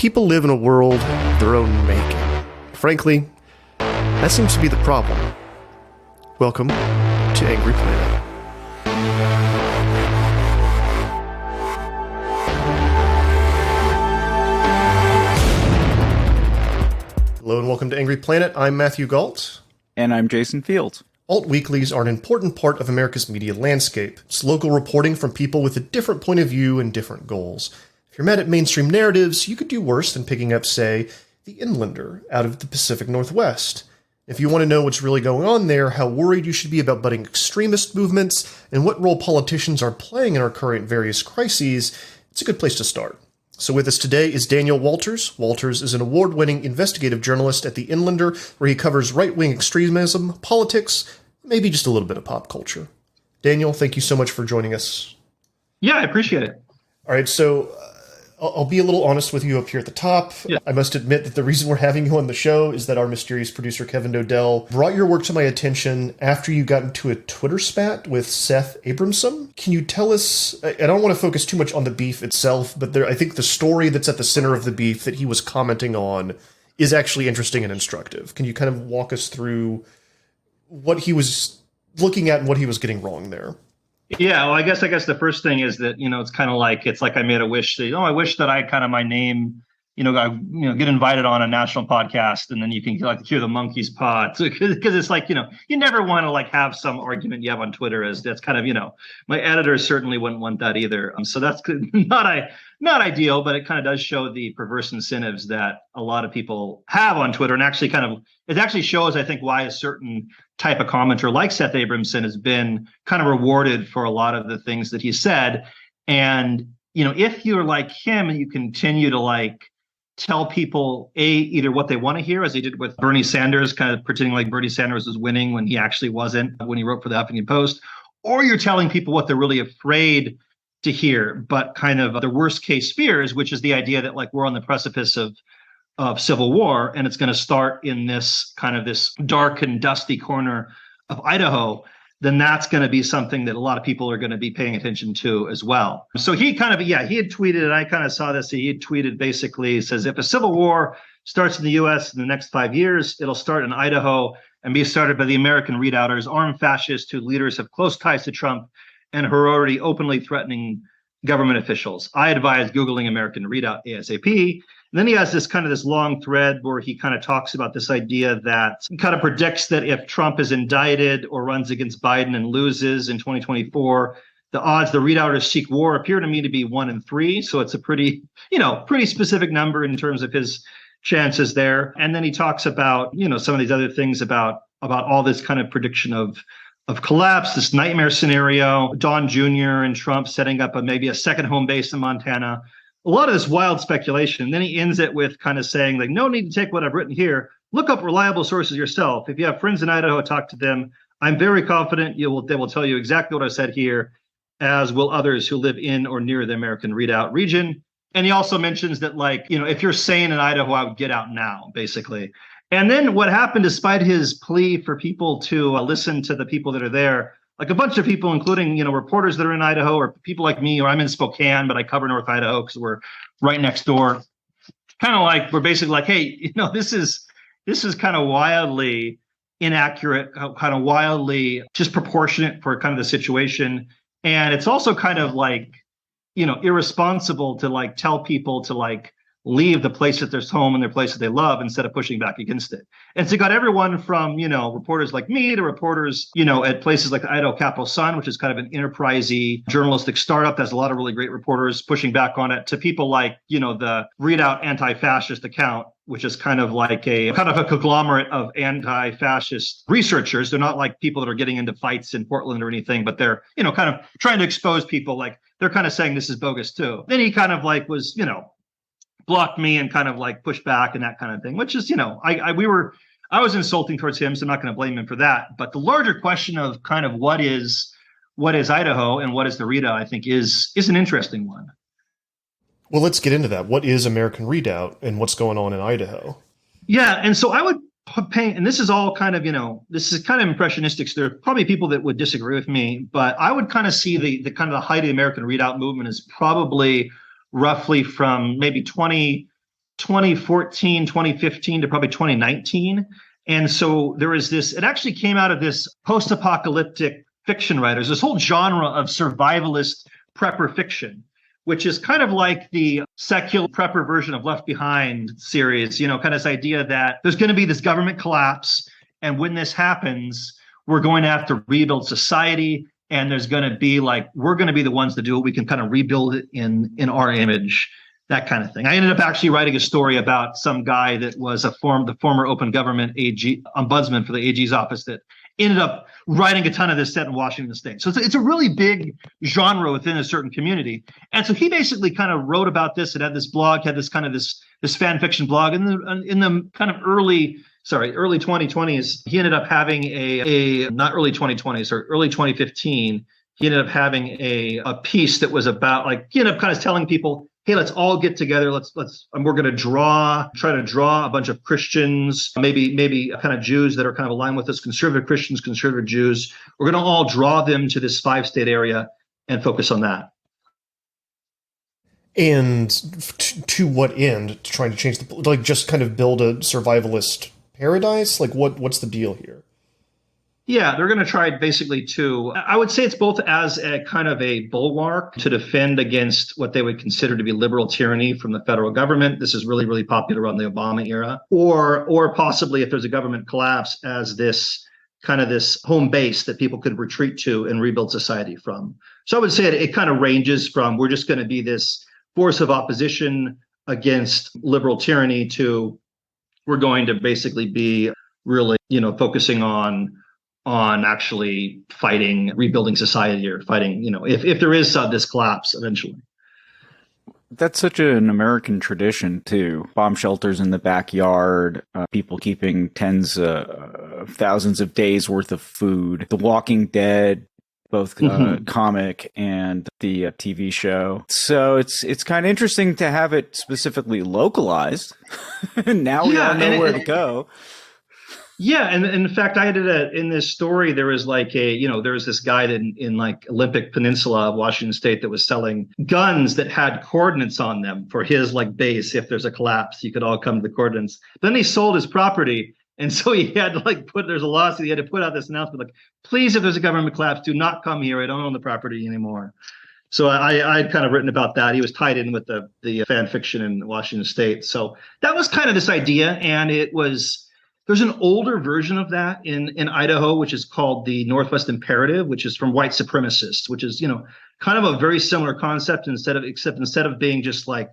People live in a world of their own making. Frankly, that seems to be the problem. Welcome to Angry Planet. Hello and welcome to Angry Planet. I'm Matthew Galt. And I'm Jason Fields. Alt weeklies are an important part of America's media landscape. It's local reporting from people with a different point of view and different goals. If you're mad at mainstream narratives, you could do worse than picking up, say, The Inlander out of the Pacific Northwest. If you want to know what's really going on there, how worried you should be about budding extremist movements, and what role politicians are playing in our current various crises, it's a good place to start. So with us today is Daniel Walters. Walters is an award-winning investigative journalist at The Inlander, where he covers right-wing extremism, politics, maybe just a little bit of pop culture. Daniel, thank you so much for joining us. Yeah, I appreciate it. All right, so I'll be a little honest with you up here at the top. Yeah. I must admit that the reason we're having you on the show is that our mysterious producer, Kevin Dodell, brought your work to my attention after you got into a Twitter spat with Seth Abramson. Can you tell us, I don't want to focus too much on the beef itself, but I think the story that's at the center of the beef that he was commenting on is actually interesting and instructive. Can you kind of walk us through what he was looking at and what he was getting wrong there? Yeah, well, I guess the first thing is that, it's like I made a wish that, I wish that my name, get invited on a national podcast, and then you can hear the monkeys pod. Because it's like, you never want to have some argument you have on Twitter as that's kind of, my editor certainly wouldn't want that either. So that's not ideal, but it kind of does show the perverse incentives that a lot of people have on Twitter, and actually it actually shows, I think, why a certain type of commenter like Seth Abramson has been kind of rewarded for a lot of the things that he said. And, if you're like him and you continue to tell people either what they want to hear, as he did with Bernie Sanders, kind of pretending like Bernie Sanders was winning when he actually wasn't, when he wrote for the Huffington Post, or you're telling people what they're really afraid to hear, but kind of the worst case fears, which is the idea that we're on the precipice of civil war, and it's going to start in this dark and dusty corner of Idaho, then that's going to be something that a lot of people are going to be paying attention to as well. So he had tweeted, and I kind of saw this. He had tweeted basically, says, if a civil war starts in the U.S. in the next 5 years, it'll start in Idaho and be started by the American Redoubters, armed fascists whose leaders have close ties to Trump and who are already openly threatening government officials. I advise Googling American Redoubt ASAP. And then he has this long thread where he kind of talks about this idea that kind of predicts that if Trump is indicted or runs against Biden and loses in 2024, the odds the Redoubters seek war appear to me to be 1 in 3. So it's a pretty specific number in terms of his chances there. And then he talks about, some of these other things about all this kind of prediction of collapse, this nightmare scenario, Don Jr. and Trump setting up maybe a second home base in Montana. A lot of this wild speculation. Then he ends it with kind of saying, no need to take what I've written here. Look up reliable sources yourself. If you have friends in Idaho, talk to them. I'm very confident they will tell you exactly what I said here, as will others who live in or near the American Redoubt region. And he also mentions that, if you're sane in Idaho, I would get out now, basically. And then what happened, despite his plea for people to listen to the people that are there, a bunch of people, including, reporters that are in Idaho, or people like me, or I'm in Spokane, but I cover North Idaho because we're right next door. We're basically hey, this is kind of wildly inaccurate, kind of wildly disproportionate for kind of the situation. And it's also kind of irresponsible to tell people to leave the place that their home and their place that they love instead of pushing back against it. And so you got everyone from, reporters like me to reporters, at places like the Idaho Capital Sun, which is kind of an enterprisey journalistic startup that has a lot of really great reporters pushing back on it, to people like, the Readout Anti-Fascist account, which is kind of a conglomerate of anti-fascist researchers. They're not like people that are getting into fights in Portland or anything, but they're, kind of trying to expose people. They're kind of saying this is bogus too. Then he kind of was, blocked me and kind of pushed back and that kind of thing, which is, I was insulting towards him, so I'm not going to blame him for that. But the larger question of kind of what is Idaho and what is the Redoubt, I think is an interesting one. Well, let's get into that. What is American Redoubt and what's going on in Idaho? Yeah, and so I would paint, and this is all kind of, this is kind of impressionistic. So there are probably people that would disagree with me, but I would kind of see the kind of the height of the American Redoubt movement is probably roughly from maybe 2014, 2015 to probably 2019. And so there is this, it actually came out of this post-apocalyptic fiction writers, this whole genre of survivalist prepper fiction, which is kind of like the secular prepper version of Left Behind series, kind of this idea that there's going to be this government collapse. And when this happens, we're going to have to rebuild society. And there's going to be we're going to be the ones to do it. We can kind of rebuild it in our image, that kind of thing. I ended up actually writing a story about some guy that was the former open government AG ombudsman for the AG's office that ended up writing a ton of this set in Washington State. So it's a really big genre within a certain community. And so he basically kind of wrote about this. It had this blog, had this kind of this fan fiction blog. In the kind of early 2020s, he ended up having not early 2020s or early 2015, he ended up having a piece that was about he ended up kind of telling people, hey, let's all get together. We're going to try to draw a bunch of Christians, maybe kind of Jews that are kind of aligned with us, conservative Christians, conservative Jews. We're going to all draw them to this 5-state area and focus on that. And to what end? Trying to change just kind of build a survivalist paradise? What's the deal here? Yeah, they're going to try basically I would say it's both as a kind of a bulwark to defend against what they would consider to be liberal tyranny from the federal government. This is really, really popular around the Obama era, or possibly if there's a government collapse as this kind of this home base that people could retreat to and rebuild society from. So I would say it kind of ranges from we're just going to be this force of opposition against liberal tyranny to we're going to basically be really, focusing on actually fighting, rebuilding society or fighting, if there is this collapse eventually. That's such an American tradition too. Bomb shelters in the backyard, people keeping tens of thousands of days worth of food. The Walking Dead, both comic and the TV show. So it's kind of interesting to have it specifically localized. Now we all know where to go. Yeah, and in fact, I did in this story. There was there was this guy in Olympic Peninsula of Washington State that was selling guns that had coordinates on them for his base. If there's a collapse, you could all come to the coordinates. Then he sold his property, and so he had to there's a lawsuit. He had to put out this announcement please, if there's a government collapse, do not come here. I don't own the property anymore. So I'd kind of written about that. He was tied in with the fan fiction in Washington State. So that was kind of this idea, and there's an older version of that in Idaho, which is called the Northwest Imperative, which is from white supremacists, which is, kind of a very similar concept instead of being just kind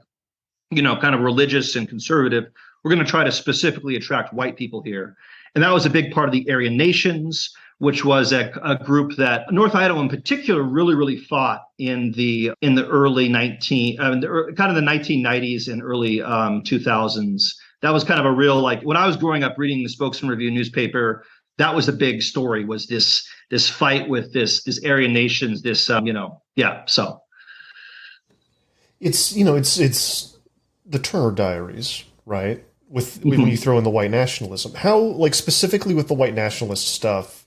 of religious and conservative, we're going to try to specifically attract white people here. And that was a big part of the Aryan Nations, which was a group that North Idaho in particular really, really fought in the early kind of the 1990s and early 2000s. That was kind of a real, when I was growing up reading the Spokesman Review newspaper, that was the big story, was this fight with this Aryan Nations, so. It's the Turner Diaries, right? When you throw in the white nationalism. How, specifically with the white nationalist stuff,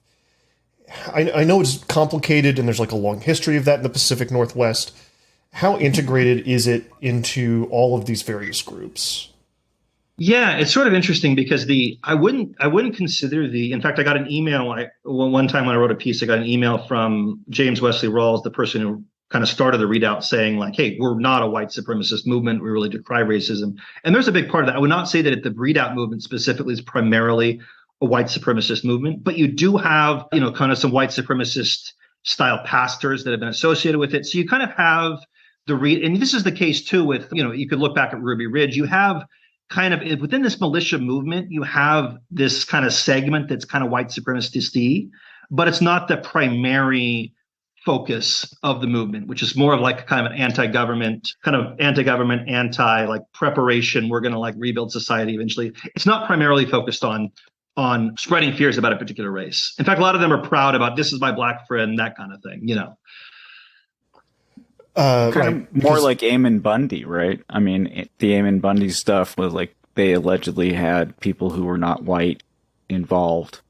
I know it's complicated and there's a long history of that in the Pacific Northwest. How integrated is it into all of these various groups? Yeah, it's sort of interesting because I wouldn't consider in fact, I got an email. One time when I wrote a piece, I got an email from James Wesley Rawls, the person who kind of started the readout, saying hey, we're not a white supremacist movement. We really decry racism. And there's a big part of that. I would not say that the readout movement specifically is primarily a white supremacist movement, but you do have, kind of some white supremacist style pastors that have been associated with it. So you kind of have and this is the case too with, you could look back at Ruby Ridge. You have kind of within this militia movement, you have this kind of segment that's kind of white supremacist-y, but it's not the primary focus of the movement, which is more of kind of an anti-government, preparation. We're going to rebuild society eventually. It's not primarily focused on spreading fears about a particular race. In fact, a lot of them are proud about this is my black friend, that kind of thing, Kind of more like Eamon Bundy, right? I mean, the Eamon Bundy stuff was they allegedly had people who were not white involved.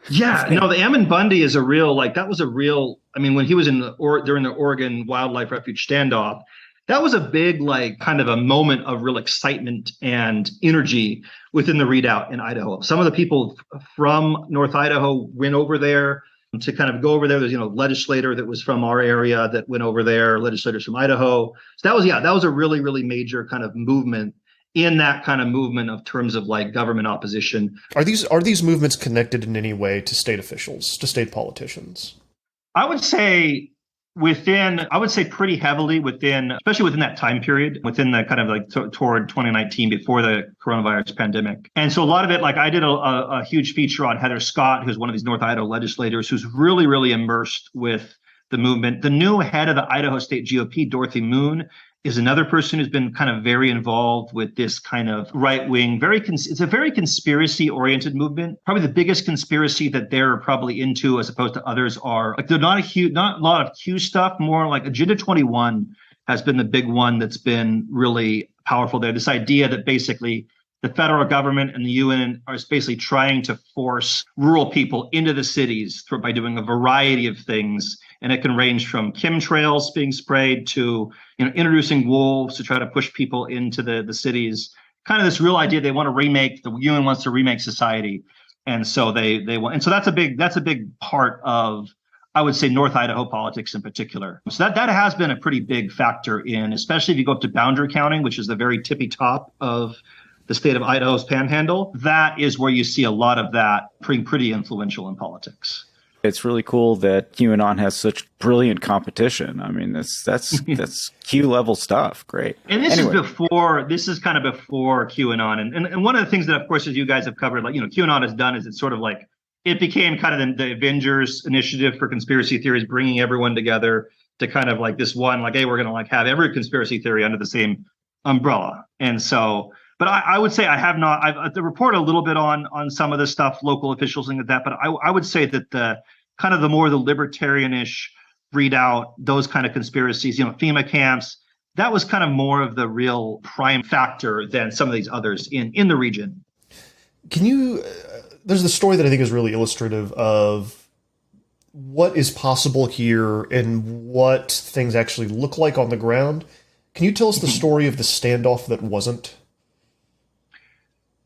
Yeah, the Eamon Bundy is a real, that was a real, I mean, when he was during the Oregon Wildlife Refuge standoff, that was a big, like, kind of a moment of real excitement and energy within the readout in Idaho. Some of the people from North Idaho went over there to kind of go over there. There's, legislator that was from our area that went over there, legislators from Idaho. So that was a really, really major kind of movement in that kind of movement of terms of like government opposition. Are these movements connected in any way to state officials, to state politicians? I would say pretty heavily especially within that time period, within the kind of like toward 2019 before the coronavirus pandemic. And so a lot of it, like I did a huge feature on Heather Scott, who's one of these North Idaho legislators, who's really, really immersed with the movement. The new head of the Idaho State GOP, Dorothy Moon, is another person who's been kind of very involved with this kind of right-wing, it's a very conspiracy-oriented movement. Probably the biggest conspiracy that they're probably into, as opposed to others, are like they're not a lot of Q stuff, more like Agenda 21 has been the big one that's been really powerful there. This idea that basically the federal government and the UN are basically trying to force rural people into the cities by doing a variety of things. And it can range from chemtrails being sprayed to, introducing wolves to try to push people into the cities. Kind of this real idea the UN wants to remake society. And so they want, and so that's a big part of, I would say, North Idaho politics in particular. So that has been a pretty big factor in, especially if you go up to boundary counting, which is the very tippy top of the state of Idaho's panhandle. That is where you see a lot of that pretty influential in politics. It's really cool that QAnon has such brilliant competition. I mean, that's Q level stuff. Great. And this is kind of before QAnon. And one of the things that, of course, as you guys have covered, like, QAnon has done is it's sort of like, it became kind of the Avengers initiative for conspiracy theories, bringing everyone together to kind of like this one, like, hey, we're going to like have every conspiracy theory under the same umbrella. And so, but I would say I've reported a little bit on some of the stuff, local officials and that, but I would say that the kind of the more the libertarianish readout, those kind of conspiracies, FEMA camps, that was kind of more of the real prime factor than some of these others in the region. Can you, there's the story that I think is really illustrative of what is possible here and what things actually look like on the ground. Can you tell us the story of the standoff that wasn't?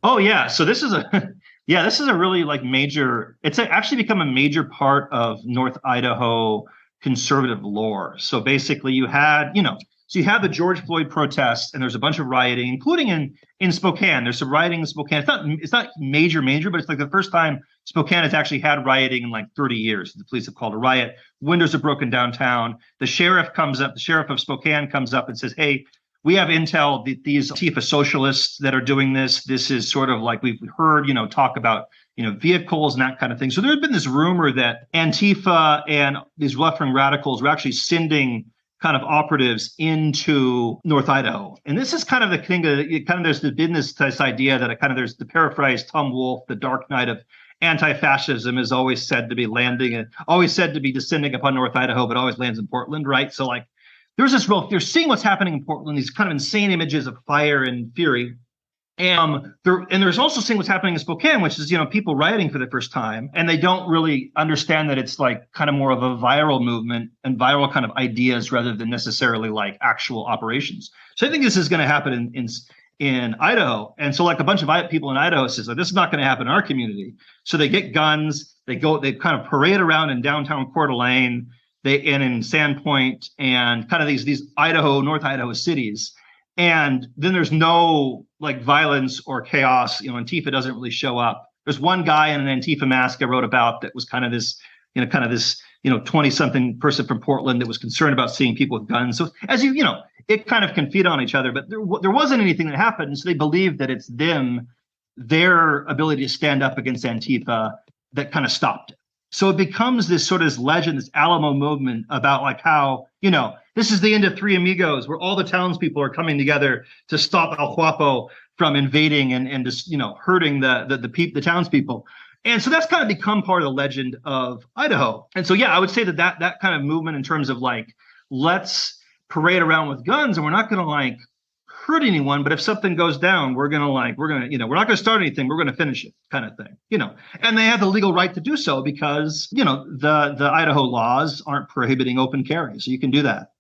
Oh yeah, so this is a really like major. It's actually become a major part of North Idaho conservative lore. So basically, you have the George Floyd protests, and there's a bunch of rioting, including in Spokane. There's some rioting in Spokane. It's not major, but it's like the first time Spokane has actually had rioting in like 30 years. The police have called a riot. Windows are broken downtown. The sheriff of Spokane comes up and says, "Hey, we have intel that these Antifa socialists that are doing this. This is sort of like we've heard, talk about, vehicles and that kind of thing." So there had been this rumor that Antifa and these left-wing radicals were actually sending kind of operatives into North Idaho. And this is kind of the thing, there's been this idea that there's the paraphrase Tom Wolfe, the dark night of anti-fascism is always said to be descending upon North Idaho, but always lands in Portland, right? So like, they're seeing what's happening in Portland, these kind of insane images of fire and fury. And there's also seeing what's happening in Spokane, which is, people rioting for the first time. And they don't really understand that it's like kind of more of a viral movement and viral kind of ideas rather than necessarily like actual operations. So I think this is going to happen in Idaho. And so like a bunch of people in Idaho says, like, this is not going to happen in our community. So they get guns, they kind of parade around in downtown Coeur d'Alene, and in Sandpoint and kind of these North Idaho cities. And then there's no like violence or chaos. Antifa doesn't really show up. There's one guy in an Antifa mask I wrote about that was kind of this 20-something person from Portland that was concerned about seeing people with guns. So as it kind of can feed on each other, but there wasn't anything that happened. So they believe that it's their ability to stand up against Antifa that kind of stopped it. So it becomes this sort of legend, this Alamo movement about like how, this is the end of Three Amigos, where all the townspeople are coming together to stop El Guapo from invading and just, hurting the townspeople. And so that's kind of become part of the legend of Idaho. And so, yeah, I would say that kind of movement in terms of like, let's parade around with guns and we're not going to like hurt anyone, but if something goes down, we're not going to start anything. We're going to finish it, kind of thing, and they have the legal right to do so because, the Idaho laws aren't prohibiting open carry. So you can do that.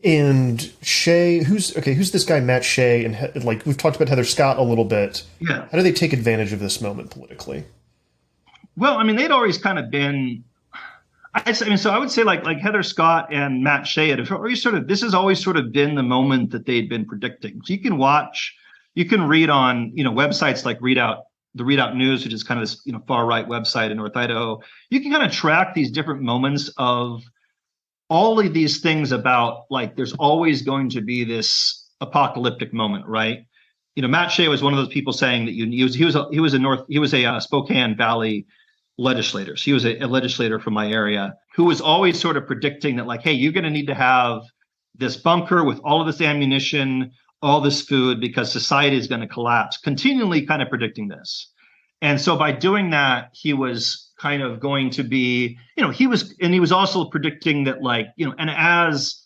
And Shea, who's this guy, Matt Shea, and like we've talked about Heather Scott a little bit. Yeah. How do they take advantage of this moment politically? Well, I mean, they'd always kind of been. So I would say like Heather Scott and Matt Shea had always this has always sort of been the moment that they'd been predicting. So you can read on websites like the Readout News, which is kind of this far right website in North Idaho. You can kind of track these different moments of all of these things about like there's always going to be this apocalyptic moment, right? Matt Shea was one of those people saying that he was a Spokane Valley legislator. So he was a legislator from my area who was always sort of predicting that like, hey, you're going to need to have this bunker with all of this ammunition, all this food, because society is going to collapse, continually kind of predicting this. And so by doing that, he was kind of going to be, he was also predicting that like, and as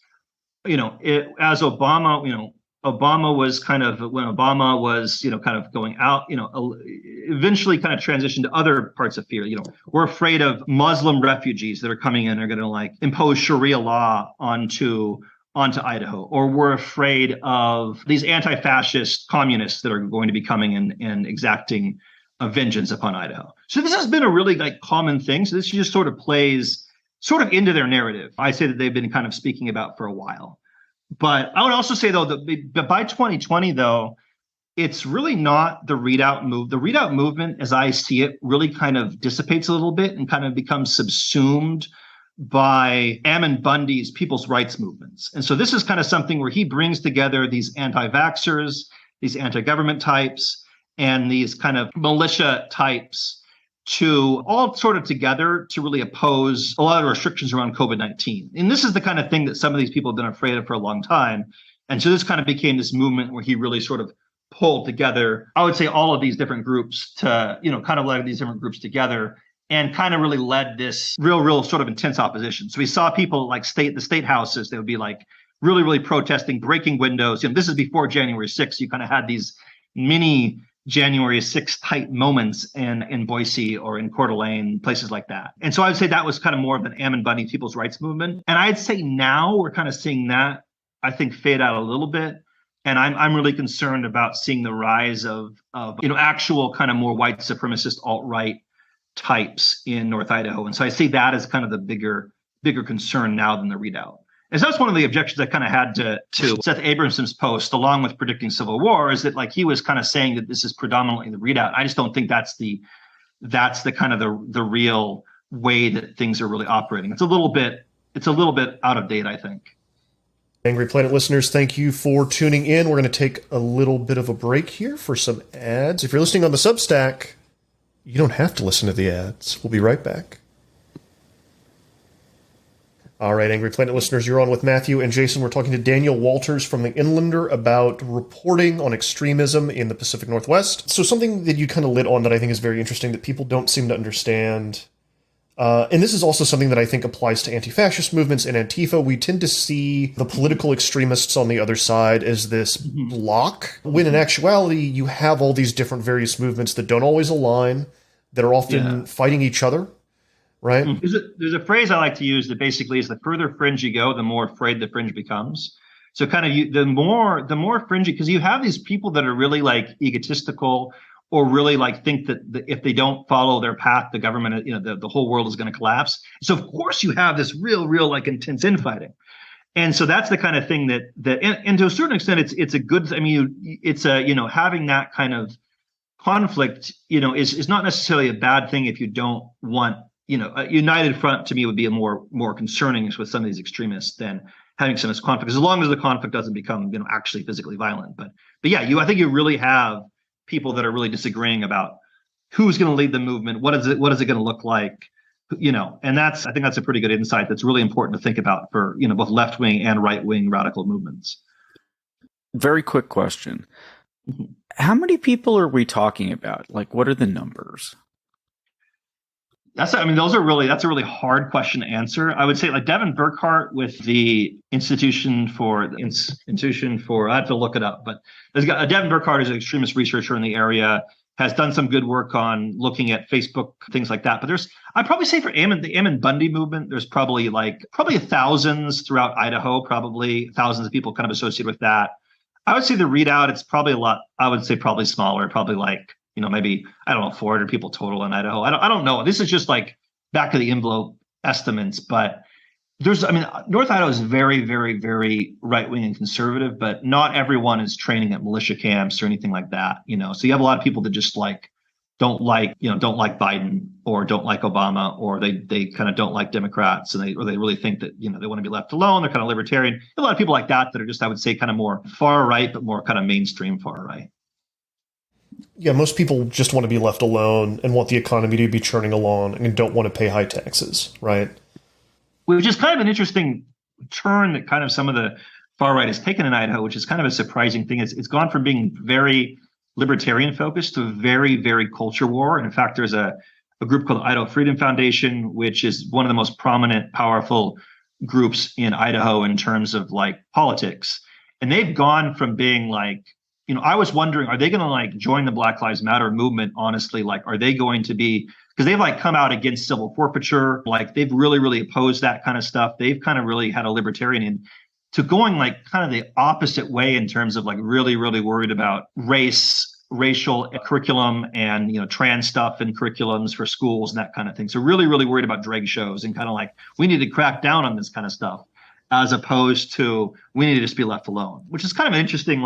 Obama, Obama was kind of, when Obama was, kind of going out, eventually kind of transitioned to other parts of fear. We're afraid of Muslim refugees that are coming in, are going to like impose Sharia law onto Idaho, or we're afraid of these anti-fascist communists that are going to be coming in and exacting a vengeance upon Idaho. So this has been a really like common thing. So this just sort of plays sort of into their narrative. I say that they've been kind of speaking about for a while. But I would also say, though, that by 2020, though, it's really not the readout move. The readout movement, as I see it, really kind of dissipates a little bit and kind of becomes subsumed by Ammon Bundy's people's rights movements. And so this is kind of something where he brings together these anti-vaxxers, these anti-government types, and these kind of militia types to all sort of together to really oppose a lot of restrictions around COVID-19. And this is the kind of thing that some of these people have been afraid of for a long time. And so this kind of became this movement where he really sort of pulled together, I would say, all of these different groups to, kind of led these different groups together and kind of really led this real sort of intense opposition. So we saw people like the state houses, they would be like really, really protesting, breaking windows. This is before January 6th. You kind of had these mini January 6th type moments in Boise or in Coeur d'Alene, places like that. And so I would say that was kind of more of an Ammon Bundy people's rights movement. And I'd say now we're kind of seeing that, I think, fade out a little bit. And I'm really concerned about seeing the rise of actual kind of more white supremacist alt-right types in North Idaho. And so I see that as kind of the bigger concern now than the readout. And so that's one of the objections I kind of had to Seth Abramson's post, along with predicting civil war, is that like he was kind of saying that this is predominantly the readout. I just don't think that's the kind of the real way that things are really operating. It's a little bit out of date, I think. Angry Planet listeners, thank you for tuning in. We're going to take a little bit of a break here for some ads. If you're listening on the Substack, you don't have to listen to the ads. We'll be right back. All right, Angry Planet listeners, you're on with Matthew and Jason. We're talking to Daniel Walters from The Inlander about reporting on extremism in the Pacific Northwest. So something that you kind of lit on that I think is very interesting that people don't seem to understand, and this is also something that I think applies to anti-fascist movements and Antifa. We tend to see the political extremists on the other side as this block, when in actuality you have all these different various movements that don't always align, that are often fighting each other. Right. There's a phrase I like to use that basically is the further fringe you go, the more afraid the fringe becomes. So kind of the more fringy, because you have these people that are really like egotistical or really like think that if they don't follow their path, the government, the whole world is going to collapse. So of course you have this real like intense infighting. And so that's the kind of thing that and to a certain extent it's a good, I mean, it's having that kind of conflict, is not necessarily a bad thing if you don't want, a united front to me would be a more concerning with some of these extremists than having some of this conflict, as long as the conflict doesn't become, actually physically violent. But yeah, I think you really have people that are really disagreeing about who's going to lead the movement, what is it going to look like, and I think that's a pretty good insight that's really important to think about for, both left-wing and right-wing radical movements. Very quick question. Mm-hmm. How many people are we talking about? Like, what are the numbers? That's a really hard question to answer. I would say like Devin Burkhart with the Institution for, I have to look it up, but Devin Burkhart is an extremist researcher in the area, has done some good work on looking at Facebook, things like that. But I'd probably say for the Ammon Bundy movement, there's probably thousands throughout Idaho, probably thousands of people kind of associated with that. I would say the readout, it's probably a lot, I would say probably smaller, probably like, maybe, I don't know, 400 people total in Idaho. I don't know. This is just like back of the envelope estimates, but North Idaho is very, very, very right-wing and conservative, but not everyone is training at militia camps or anything like that, So you have a lot of people that just don't like Biden or don't like Obama, or they kind of don't like Democrats, and they really think that, they want to be left alone. They're kind of libertarian. A lot of people like that are just, I would say, kind of more far right, but more kind of mainstream far right. Yeah, most people just want to be left alone and want the economy to be churning along and don't want to pay high taxes, right? Which is kind of an interesting turn that kind of some of the far right has taken in Idaho, which is kind of a surprising thing. It's gone from being very libertarian focused to very, very culture war. And in fact, there's a group called the Idaho Freedom Foundation, which is one of the most prominent, powerful groups in Idaho in terms of politics. And they've gone from being I was wondering, are they going to join the Black Lives Matter movement? Honestly, are they going to be, because they've come out against civil forfeiture, they've really, really opposed that kind of stuff. They've kind of really had a libertarian in, to going kind of the opposite way in terms of really, really worried about racial curriculum and, trans stuff in curriculums for schools and that kind of thing. So really, really worried about drag shows and kind of we need to crack down on this kind of stuff, as opposed to we need to just be left alone, which is kind of an interesting,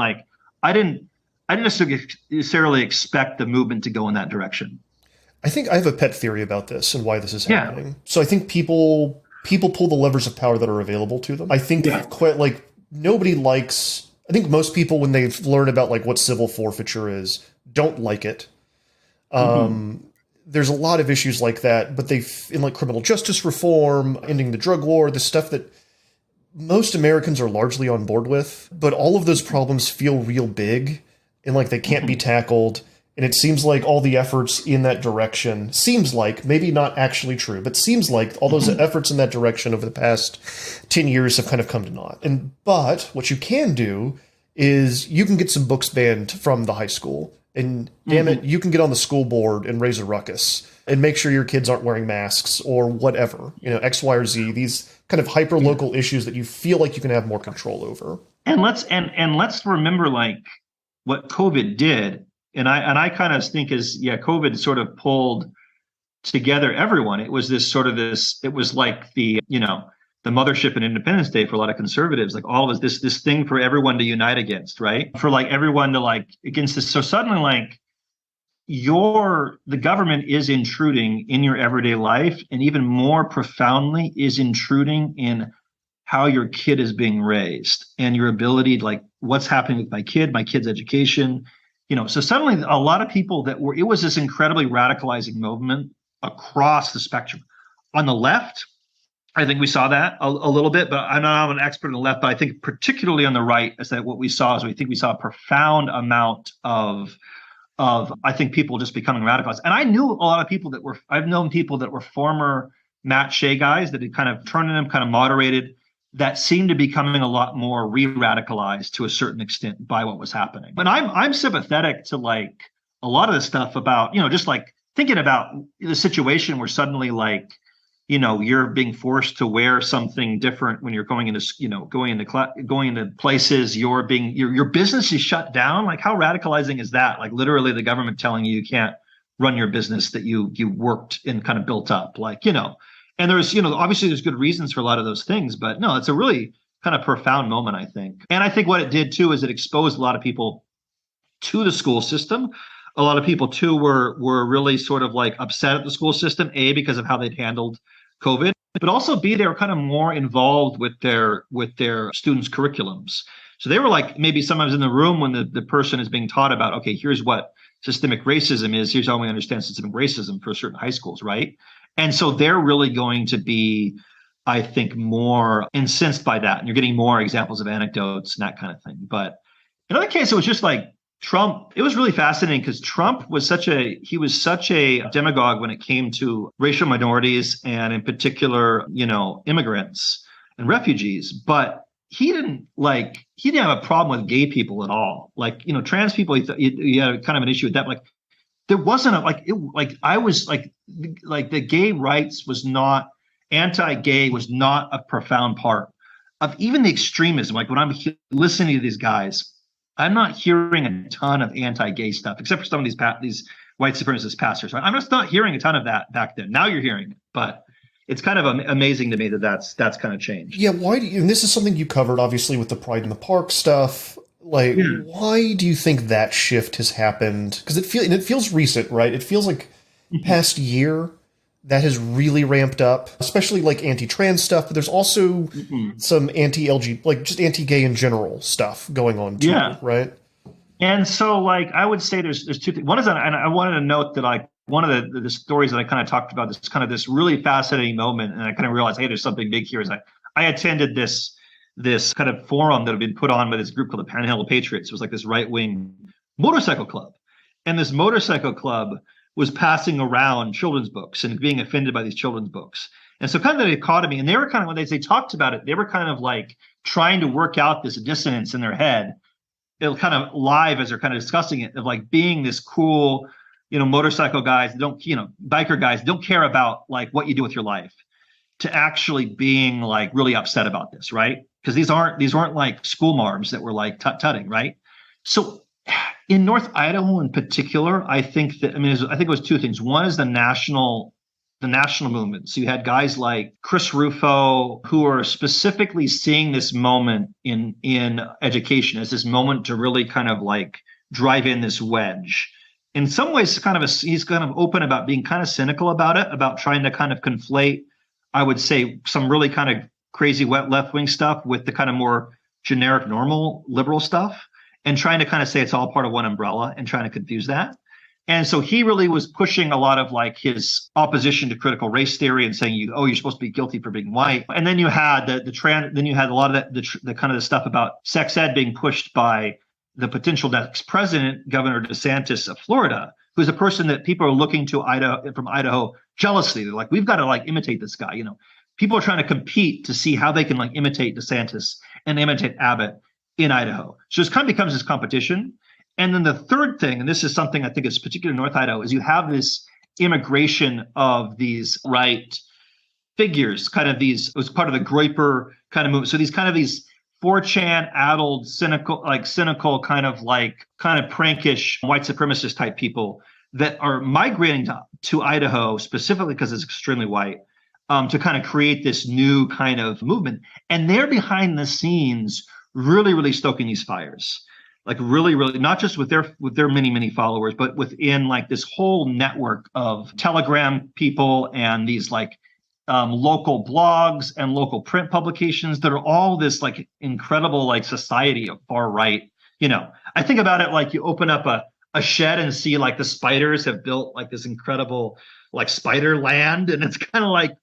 I didn't necessarily expect the movement to go in that direction. I think I have a pet theory about this and why this is happening. Yeah. So I think people pull the levers of power that are available to them. I think nobody likes. I think most people, when they learn about what civil forfeiture is, don't like it. There's a lot of issues like that, but in criminal justice reform, ending the drug war, the stuff that most Americans are largely on board with, but all of those problems feel real big and they can't be tackled. And it seems like all the efforts in that direction, maybe not actually true, but seems like all those efforts in that direction over the past 10 years have kind of come to naught. But what you can do is you can get some books banned from the high school, and damn it, you can get on the school board and raise a ruckus and make sure your kids aren't wearing masks or whatever, X, Y, or Z, these kind of hyper local issues that you feel like you can have more control over. And let's remember what COVID did. And I kind of think COVID sort of pulled together everyone. It was it was like the mothership and Independence Day for a lot of conservatives, all of this thing for everyone to unite against, right? For everyone to against this. So suddenly the government is intruding in your everyday life, and even more profoundly is intruding in how your kid is being raised and your ability to what's happening with my kid's education. So suddenly a lot of people it was this incredibly radicalizing movement across the spectrum. On the left, I think we saw that a little bit, but I'm not an expert on the left, but I think particularly on the right is that what we saw is we saw a profound amount of I think people just becoming radicalized. And I knew a lot of people I've known people that were former Matt Shea guys that had kind of turned in them, kind of moderated, that seemed to be becoming a lot more re-radicalized to a certain extent by what was happening. But I'm sympathetic to a lot of the stuff about, just thinking about the situation where suddenly you're being forced to wear something different when you're going into places, your business is shut down. How radicalizing is that? Literally the government telling you can't run your business that you worked and kind of built up, and there's, obviously there's good reasons for a lot of those things, but no, it's a really kind of profound moment, I think. And I think what it did too is it exposed a lot of people to the school system. A lot of people too were really sort of upset at the school system, A, because of how they'd handled COVID, but also B, they were kind of more involved with their students' curriculums. So they were maybe sometimes in the room when the person is being taught about, okay, here's what systemic racism is. Here's how we understand systemic racism for certain high schools, right? And so they're really going to be, I think, more incensed by that. And you're getting more examples of anecdotes and that kind of thing. But in other case, it was just Trump. It was really fascinating because Trump was such a demagogue when it came to racial minorities and in particular, immigrants and refugees. But he didn't have a problem with gay people at all. Trans people, he had kind of an issue with that. there wasn't a I was like the gay rights was not anti-gay was not a profound part of even the extremism. Like when I'm listening to these guys, I'm not hearing a ton of anti-gay stuff, except for some of these white supremacist pastors. Right? I'm just not hearing a ton of that back then. Now you're hearing it, but it's kind of amazing to me that that's kind of changed. Yeah, why do you, and this is something you covered obviously with the Pride in the Park stuff. Like, why do you think that shift has happened? Because it feels recent, right? It feels like past year that has really ramped up, especially like anti-trans stuff. But there's also some anti-LG, like just anti-gay in general stuff going on too, right? And so, like, I would say there's two things. One is, and I wanted to note that like one of the stories that I kind of talked about, this kind of this really fascinating moment, and I kind of realized, hey, there's something big here. Is I attended this kind of forum that had been put on by this group called the Panhandle Patriots. It was like this right-wing motorcycle club. And this motorcycle club was passing around children's books and being offended by these children's books. And so kind of the dichotomy, and they were kind of, when they talked about it, they were kind of like trying to work out this dissonance in their head. It'll kind of live as they're kind of discussing it, of like being this cool, motorcycle guys, biker guys, don't care about like what you do with your life, to actually being like really upset about this, right? Because these weren't like school marms that were like tutting, right? So in North Idaho in particular, I think it was two things. One is the national movement. So you had guys like Chris Rufo who are specifically seeing this moment in education as this moment to really kind of like drive in this wedge. In some ways, he's kind of open about being kind of cynical about it, about trying to kind of conflate, I would say, some really kind of crazy wet left-wing stuff with the kind of more generic, normal liberal stuff, and trying to kind of say it's all part of one umbrella and trying to confuse that. And so he really was pushing a lot of like his opposition to critical race theory and saying, you're supposed to be guilty for being white. And then you had then you had a lot of the kind of the stuff about sex ed being pushed by the potential next president, Governor DeSantis of Florida, who's a person that people are looking to from Idaho jealously. They're like, we've got to like imitate this guy. People are trying to compete to see how they can like imitate DeSantis and imitate Abbott in Idaho. So it kind of becomes this competition. And then the third thing, and this is something I think is particular in North Idaho, is you have this immigration of these right figures, it was part of the Groyper kind of movement. So these 4chan addled, cynical kind of prankish white supremacist type people that are migrating to Idaho specifically because it's extremely white, to kind of create this new kind of movement. And they're behind the scenes really, really stoking these fires. Like really, really, not just with their many, many followers, but within like this whole network of Telegram people and these like local blogs and local print publications that are all this like incredible like society of far right. I think about it like you open up a shed and see like the spiders have built like this incredible like spider land, and it's kind of like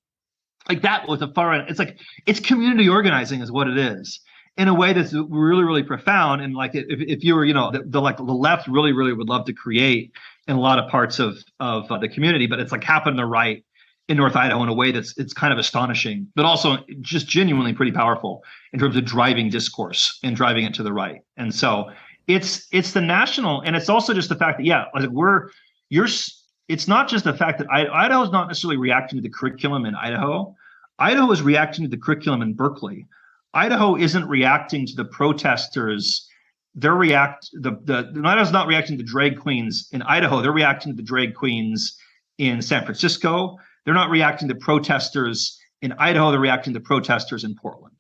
that with the far end. It's like it's community organizing is what it is, in a way that's really, really profound. And like if you were, the left really, really would love to create in a lot of parts of the community, but it's like happened to the right in North Idaho in a way it's kind of astonishing, but also just genuinely pretty powerful in terms of driving discourse and driving it to the right. And so it's the national, and it's also just the fact that it's not just the fact that Idaho is not necessarily reacting to the curriculum in Idaho. Idaho is reacting to the curriculum in Berkeley. Idaho isn't reacting to the protesters. Idaho's not reacting to drag queens in Idaho. They're reacting to the drag queens in San Francisco. They're not reacting to protesters in Idaho. They're reacting to protesters in Portland.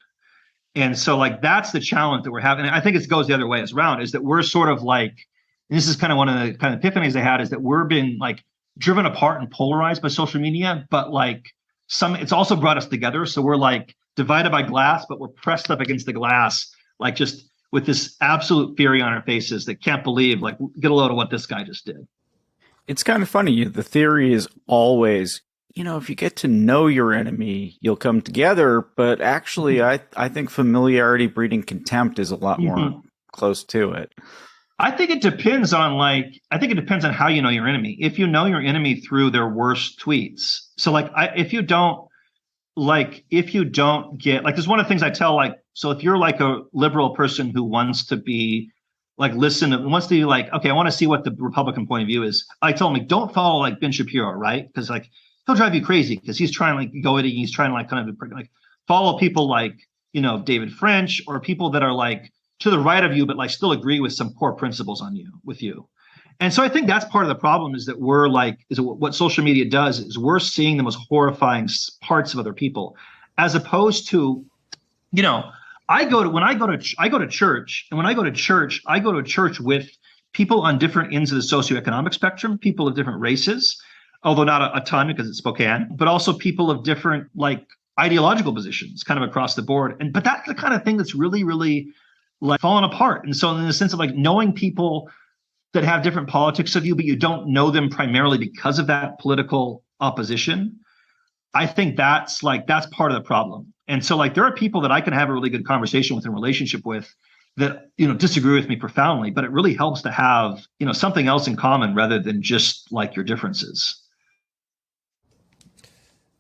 And so like that's the challenge that we're having. And I think it goes the other way as around, is that we're sort of like, and this is kind of one of the kind of epiphanies I had, is that we're being like driven apart and polarized by social media, but like it's also brought us together. So we're like divided by glass, but we're pressed up against the glass, like just with this absolute fury on our faces that can't believe, like, get a load of what this guy just did. It's kind of funny. The theory is always, if you get to know your enemy, you'll come together. But actually, I think familiarity breeding contempt is a lot more close to it. I think it depends on how you know your enemy. If you know your enemy through their worst tweets. So like if you don't get, like, there's one of the things I tell, like, so if you're like a liberal person who wants to be like listen, wants to be like, okay, I want to see what the Republican point of view is. I told him, like, don't follow like Ben Shapiro, right? Because like he'll drive you crazy because he's trying to like go at it. He's trying to like kind of like follow people like, you know, David French or people that are like to the right of you, but like still agree with some core principles with you. And so I think that's part of the problem is that we're like, is what social media does is we're seeing the most horrifying parts of other people, as opposed to, you know, I go to church, and when I go to church with people on different ends of the socioeconomic spectrum, people of different races, although not a ton because it's Spokane, but also people of different like ideological positions kind of across the board. But that's the kind of thing that's really, really like falling apart. And so in the sense of like knowing people that have different politics of you, but you don't know them primarily because of that political opposition, I think that's part of the problem. And so like there are people that I can have a really good conversation with and relationship with that, you know, disagree with me profoundly, but it really helps to have, you know, something else in common rather than just like your differences.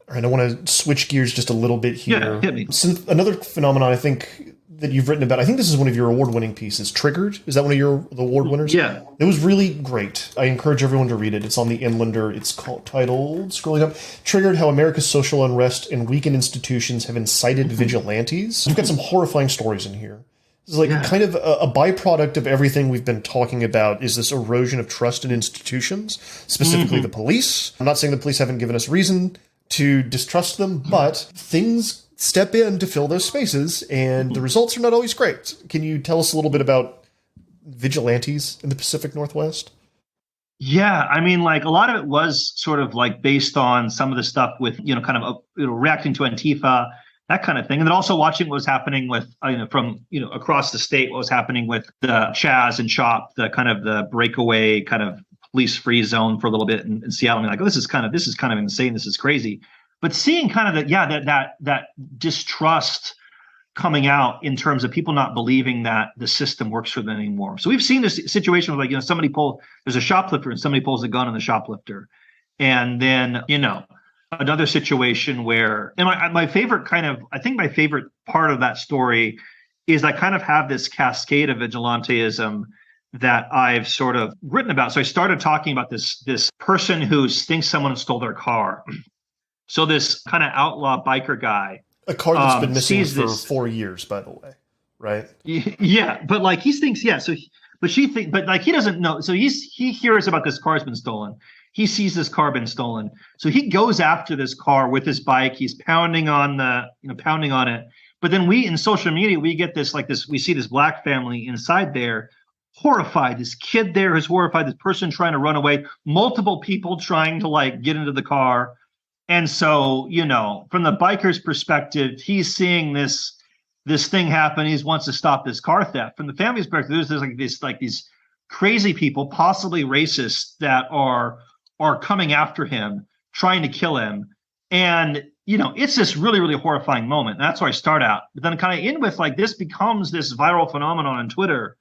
All right, I want to switch gears just a little bit here. Yeah, hit me. Another phenomenon I think that you've written about, I think this is one of your award-winning pieces, Triggered. Is that one of the award winners? Yeah. It was really great. I encourage everyone to read it. It's on the Inlander. It's titled, scrolling up, Triggered, How America's Social Unrest and Weakened Institutions Have Incited Vigilantes. You've got some horrifying stories in here. This is like kind of a byproduct of everything we've been talking about is this erosion of trust in institutions, specifically the police. I'm not saying the police haven't given us reason to distrust them, but things step in to fill those spaces, and the results are not always great. Can you tell us a little bit about vigilantes in the Pacific Northwest? Yeah, I mean, like a lot of it was sort of like based on some of the stuff with, you know, kind of reacting to Antifa, that kind of thing, and then also watching what was happening with, you know, from, you know, across the state, what was happening with the Chaz and CHOP, the kind of the breakaway kind of police-free zone for a little bit in Seattle. I mean, like, oh, this is kind of insane. This is crazy. But seeing kind of that distrust coming out in terms of people not believing that the system works for them anymore. So we've seen this situation where, like, you know, there's a shoplifter and somebody pulls a gun on the shoplifter. And then, you know, another situation where, and my favorite part of that story is I kind of have this cascade of vigilanteism that I've sort of written about. So I started talking about this person who thinks someone stole their car. So this kind of outlaw biker guy, a car that's been missing for 4 years, by the way, right? Yeah, but like he thinks, yeah. So, but like he doesn't know. So he hears about this car's been stolen. He sees this car been stolen. So he goes after this car with his bike. He's pounding on it. But then in social media, we get this, we see this black family inside there, horrified. This kid there is horrified. This person trying to run away. Multiple people trying to like get into the car. And so, you know, from the biker's perspective, he's seeing this thing happen. He wants to stop this car theft. From the family's perspective, there's these crazy people, possibly racist, that are coming after him, trying to kill him. And, you know, it's this really, really horrifying moment. And that's where I start out. But then kind of end with like this becomes this viral phenomenon on Twitter.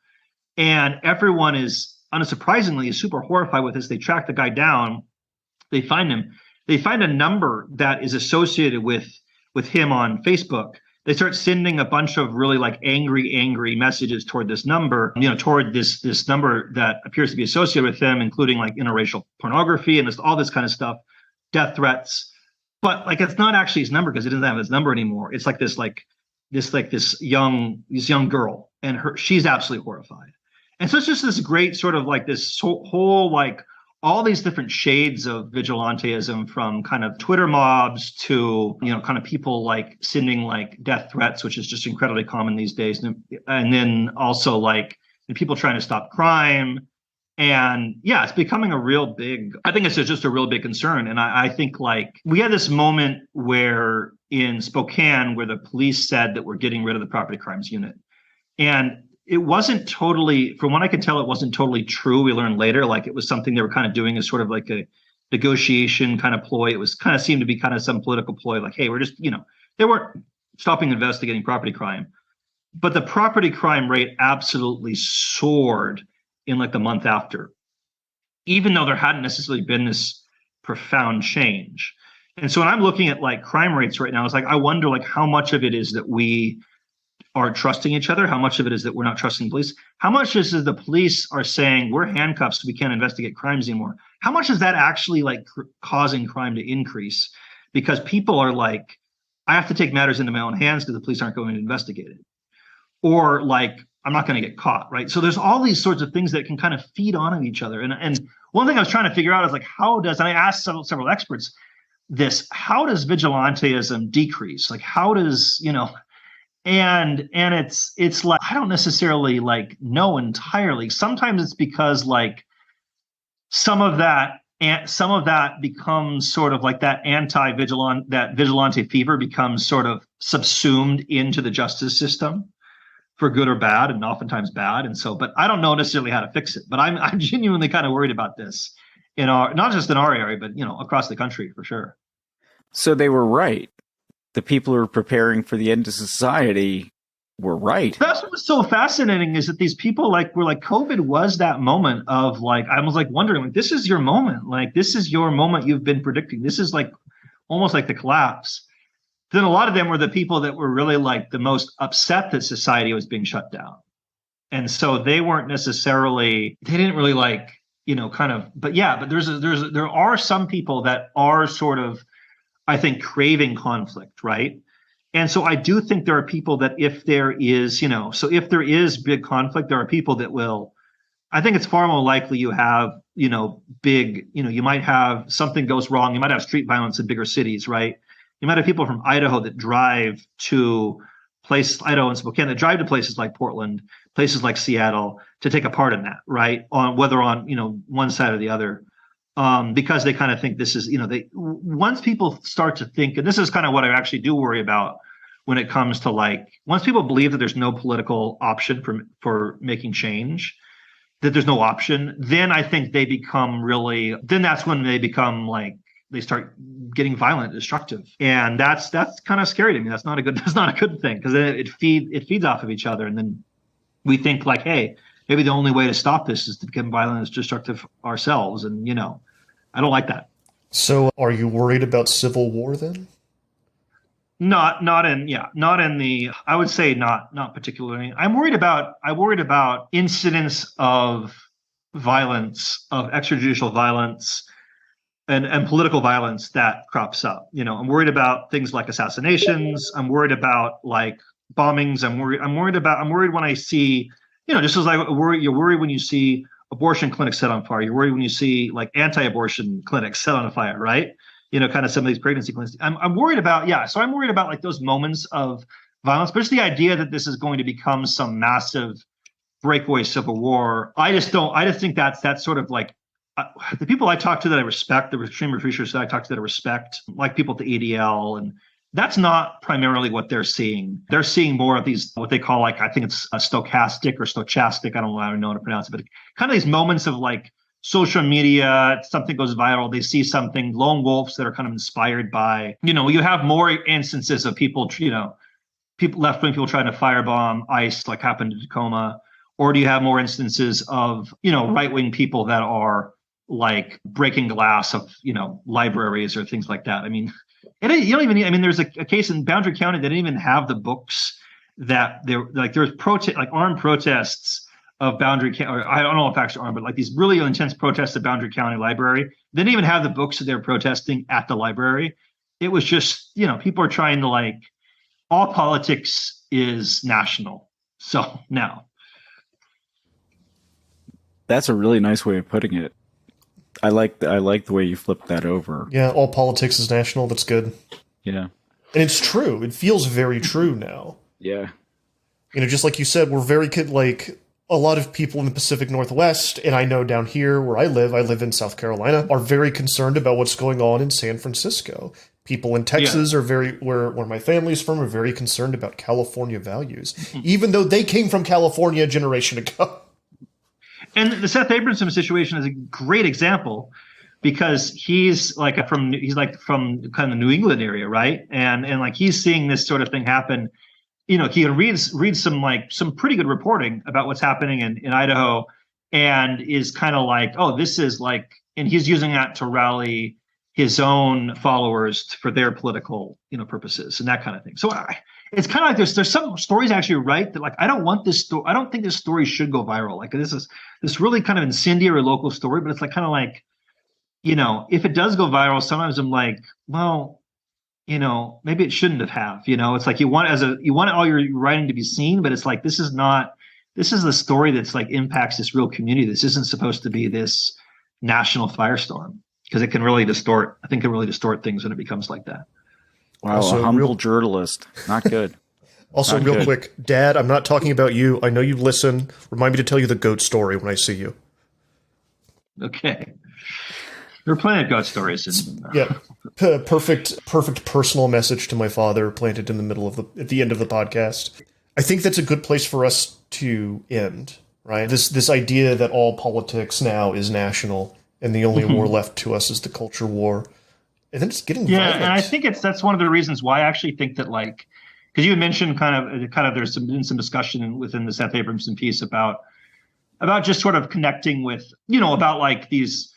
And everyone is, unsurprisingly, super horrified with this. They track the guy down. They find him. They find a number that is associated with him on Facebook. They start sending a bunch of really like angry messages toward this number, you know, toward this number that appears to be associated with him, including like interracial pornography and all this kind of stuff, death threats. But like it's not actually his number because he doesn't have his number anymore. It's like this young girl, and she's absolutely horrified. And so it's just this great sort of like this whole like all these different shades of vigilanteism, from kind of Twitter mobs to, you know, kind of people like sending like death threats, which is just incredibly common these days. And then also like people trying to stop crime. And yeah, it's becoming I think it's just a real big concern. And I think like we had this moment where in Spokane where the police said that we're getting rid of the property crimes unit. And it wasn't totally, from what I could tell, it wasn't totally true. We learned later, like it was something they were kind of doing as sort of like a negotiation kind of ploy. It was kind of seemed to be kind of some political ploy, like, hey, we're just, you know, they weren't stopping investigating property crime. But the property crime rate absolutely soared in like the month after, even though there hadn't necessarily been this profound change. And so when I'm looking at like crime rates right now, it's like, I wonder like how much of it is that we are trusting each other? How much of it is that we're not trusting the police? How much is that the police are saying we're handcuffed so we can't investigate crimes anymore? How much is that actually like causing crime to increase? Because people are like, I have to take matters into my own hands because the police aren't going to investigate it. Or like, I'm not going to get caught, right? So there's all these sorts of things that can kind of feed on each other. And one thing I was trying to figure out is like, and I asked several experts this, how does vigilantism decrease? Like, how does, and it's like, I don't necessarily like know entirely. Sometimes it's because like some of that becomes sort of like that vigilante fever becomes sort of subsumed into the justice system for good or bad, and oftentimes bad. And so, but I don't know necessarily how to fix it. But I'm genuinely kind of worried about this not just in our area, but across the country for sure. So they were right. The people who are preparing for the end of society were right. That's what's so fascinating is that these people were like, COVID was that moment of like, I was like wondering, like, this is your moment. Like, this is your moment you've been predicting. This is like almost like the collapse. Then a lot of them were the people that were really like the most upset that society was being shut down. And so they didn't really like, but there are some people that are sort of, I think, craving conflict, right? And so I do think there are people that if there is big conflict, there are people that will, I think it's far more likely you have, you might have something goes wrong. You might have street violence in bigger cities, right? You might have people from Idaho that drive to Idaho and Spokane, that drive to places like Portland, places like Seattle to take a part in that, right? Whether on one side or the other. Because they kind of think this is, once people start to think, and this is kind of what I actually do worry about when it comes to like, once people believe that there's no political option for making change, that there's no option, then I think then that's when they become like, they start getting violent, destructive. And that's kind of scary to me. That's not a good thing, because then it feeds off of each other. And then we think like, hey, maybe the only way to stop this is to become violent and destructive ourselves. And, I don't like that. So are you worried about civil war then? Not in the, I would say not particularly. I'm worried about incidents of violence, of extrajudicial violence and political violence that crops up. I'm worried about things like assassinations. I'm worried about like bombings. I'm worried when I see, just as you're worried when you see abortion clinics set on fire. You're worried when you see like anti-abortion clinics set on fire, right? Kind of some of these pregnancy clinics. I'm worried about, So I'm worried about like those moments of violence, but just the idea that this is going to become some massive breakaway civil war. I just think that's sort of like the people I talk to that I respect, the extremist researchers that I talk to that I respect, like people at the ADL, and that's not primarily what they're seeing. They're seeing more of these, what they call like, I think it's a stochastic. I don't know how to pronounce it, but kind of these moments of like social media, something goes viral, they see something, lone wolves that are kind of inspired by, you have more instances of people, left-wing people trying to firebomb ICE, like happened in Tacoma, or do you have more instances of, right-wing people that are like breaking glass of, libraries or things like that? I mean, and you don't even need, there's a case in Boundary County that didn't even have the books that there's armed protests of Boundary County, or I don't know if actually armed, but like these really intense protests at Boundary County Library. They didn't even have the books that they're protesting at the library. It was just, people are trying to like, all politics is national. So now. That's a really nice way of putting it. I like the way you flipped that over. Yeah, all politics is national. That's good. Yeah. And it's true. It feels very true now. Yeah. Just like you said, we're very like a lot of people in the Pacific Northwest, and I know down here where I live in South Carolina, are very concerned about what's going on in San Francisco. People in Texas are where my family's from, are very concerned about California values, even though they came from California a generation ago. And the Seth Abramson situation is a great example because he's from kind of the New England area, right? And like he's seeing this sort of thing happen. He reads some pretty good reporting about what's happening in Idaho, and is kind of like, oh, this is like, and he's using that to rally his own followers for their political purposes and that kind of thing. So it's kind of like there's some stories actually right that like I don't want this story. I don't think this story should go viral. Like this is this really kind of incendiary local story, but it's like kind of like, if it does go viral, sometimes I'm like, well, maybe it shouldn't have. It's like you want all your writing to be seen, but it's like this is the story that's like impacts this real community. This isn't supposed to be this national firestorm because it can really distort things when it becomes like that. Wow, Also, a humble journalist. Not good. Also, Not real good. quick, Dad, I'm not talking about you. I know you listen. Remind me to tell you the goat story when I see you. Okay. There are plenty of goat stories. Yeah, perfect personal message to my father planted in the middle at the end of the podcast. I think that's a good place for us to end, right? This idea that all politics now is national and the only war left to us is the culture war. And then it's getting violent. And I think that's one of the reasons why I actually think that because you had mentioned kind of there's been some discussion within the Seth Abramson piece about just sort of connecting with, about like these,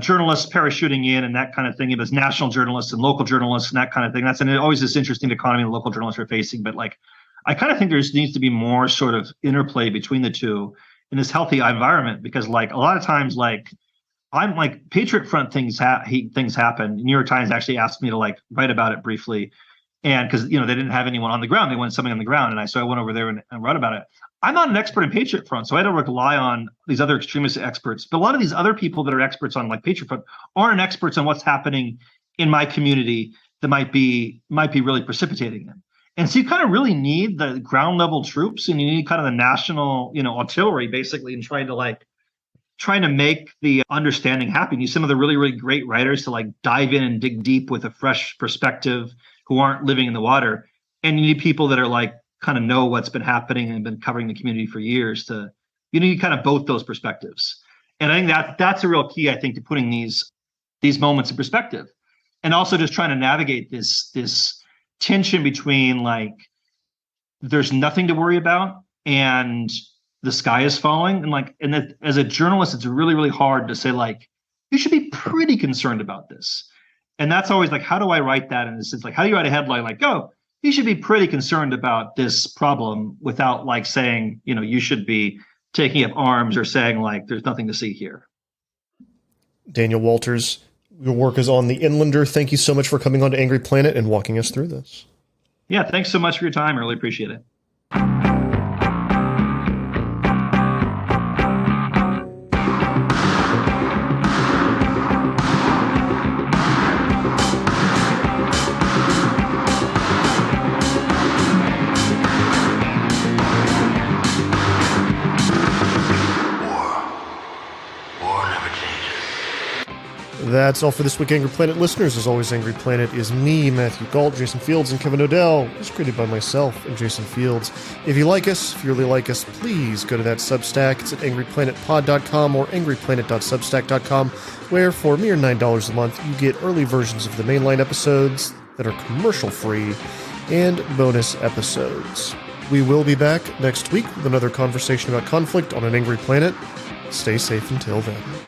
journalists parachuting in and that kind of thing. It was national journalists and local journalists and that kind of thing. That's always this interesting economy the local journalists are facing. But like, I kind of think there needs to be more sort of interplay between the two in this healthy environment, because like a lot of times, like I'm like Patriot Front things happen. New York Times actually asked me to like write about it briefly. And because, they didn't have anyone on the ground, they wanted something on the ground. And so I went over there and wrote about it. I'm not an expert in Patriot Front, so I don't rely on these other extremist experts. But a lot of these other people that are experts on like Patriot Front aren't experts on what's happening in my community that might be really precipitating it. And so you kind of really need the ground level troops, and you need kind of the national, artillery basically, and trying to make the understanding happen. You need some of the really, really great writers to like dive in and dig deep with a fresh perspective who aren't living in the water. And you need people that are like kind of know what's been happening and been covering the community for years you need kind of both those perspectives. And I think that's a real key, I think, to putting these moments in perspective. And also just trying to navigate this tension between like, there's nothing to worry about and the sky is falling. And that as a journalist, it's really, really hard to say like, you should be pretty concerned about this. And that's always like, how do I write that in a sense? Like, how do you write a headline like, oh, you should be pretty concerned about this problem without like saying, you should be taking up arms or saying like, there's nothing to see here. Daniel Walters, your work is on The Inlander. Thank you so much for coming on to Angry Planet and walking us through this. Yeah, thanks so much for your time. I really appreciate it. That's all for this week, Angry Planet listeners. As always, Angry Planet is me, Matthew Galt, Jason Fields, and Kevin Odell. It's created by myself and Jason Fields. If you like us, if you really like us, please go to that Substack. It's at angryplanetpod.com or angryplanet.substack.com, where for mere $9 a month, you get early versions of the mainline episodes that are commercial-free and bonus episodes. We will be back next week with another conversation about conflict on an Angry Planet. Stay safe until then.